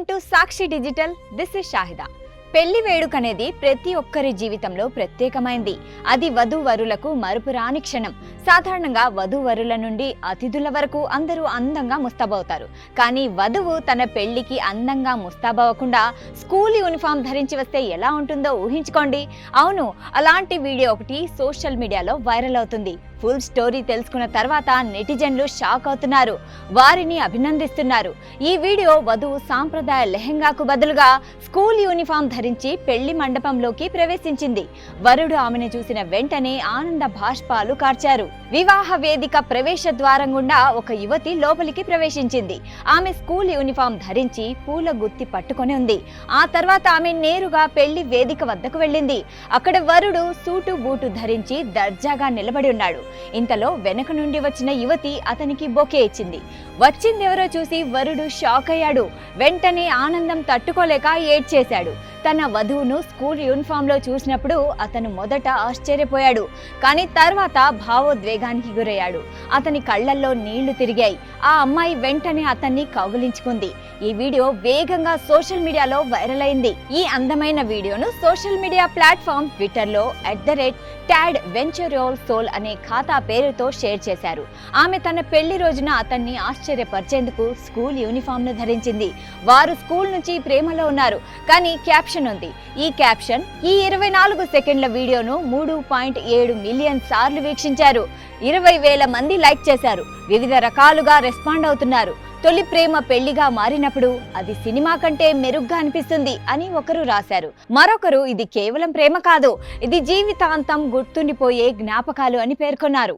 Welcome to Sakshi digital. This is Shahida. పెళ్లి వేడుక అనేది ప్రతి ఒక్కరి జీవితంలో ప్రత్యేకమైంది. అది వధూవరులకు మరుపురాని క్షణం. సాధారణంగా వధూవరుల నుండి అతిథుల వరకు అందరూ అందంగా ముస్తాబవుతారు. కానీ వధువు తన పెళ్లికి అందంగా ముస్తాబవకుండా స్కూల్ యూనిఫామ్ ధరించి వస్తే ఎలా ఉంటుందో ఊహించుకోండి. అవును, అలాంటి వీడియో ఒకటి సోషల్ మీడియాలో వైరల్ అవుతుంది. ఫుల్ స్టోరీ తెలుసుకున్న తర్వాత నెటిజన్లు షాక్ అవుతున్నారు, వారిని అభినందిస్తున్నారు. ఈ వీడియో వధువు సాంప్రదాయ లెహెంగాకు బదులుగా స్కూల్ యూనిఫామ్ ధరించి పెళ్లి మండపంలోకి ప్రవేశించింది. వరుడు ఆమెను చూసిన వెంటనే ఆనంద భాష్పాలు కార్చారు. వివాహ వేదిక ప్రవేశ ద్వారం గుండా ఒక యువతి లోపలికి ప్రవేశించింది. ఆమె స్కూల్ యూనిఫామ్ ధరించి పూల గుత్తి పట్టుకొని ఉంది. ఆ తర్వాత ఆమె నేరుగా పెళ్లి వేదిక వద్దకు వెళ్ళింది. అక్కడ వరుడు సూటు బూటు ధరించి దర్జాగా నిలబడి ఉన్నాడు. ఇంతలో వెనక నుండి వచ్చిన యువతి అతనికి బొకే ఇచ్చింది. వచ్చిందెవరో చూసి వరుడు షాక్ అయ్యాడు. వెంటనే ఆనందం తట్టుకోలేక ఏడ్చేశాడు. తన వధువును స్కూల్ యూనిఫామ్ లో చూసినప్పుడు అతను మొదట ఆశ్చర్యపోయాడు. కానీ తర్వాత భావోద్వేగానికి గురయ్యాడు. అతని కళ్లల్లో నీళ్లు తిరిగాయి. ఆ అమ్మాయి వెంటనే అతన్ని కౌగిలించుకుంది. ఈ వీడియో వేగంగా సోషల్ మీడియాలో వైరల్ అయింది. ఈ అందమైన వీడియోను సోషల్ మీడియా ప్లాట్ఫామ్ ట్విట్టర్ లో @ventureyoursoul అనే ఖాతా పేరుతో షేర్ చేశారు. ఆమె తన పెళ్లి రోజున అతన్ని ఆశ్చర్యపరిచేందుకు స్కూల్ యూనిఫామ్ ను ధరించింది. వారు స్కూల్ నుంచి ప్రేమలో ఉన్నారు. కానీ క్యాప్షన్ ఉంది. ఈ క్యాప్షన్ ఈ 24 సెకండ్ల వీడియోను 3.7 మిలియన్ సార్లు వీక్షించారు. 20,000 మంది లైక్ చేశారు. వివిధ రకాలుగా రెస్పాండ్ అవుతున్నారు. తొలి ప్రేమ పెళ్లిగా మారినప్పుడు అది సినిమా కంటే మెరుగ్గా అనిపిస్తుంది అని ఒకరు రాశారు. మరొకరు ఇది కేవలం ప్రేమ కాదు, ఇది జీవితాంతం గుర్తుండిపోయే జ్ఞాపకాలు అని పేర్కొన్నారు.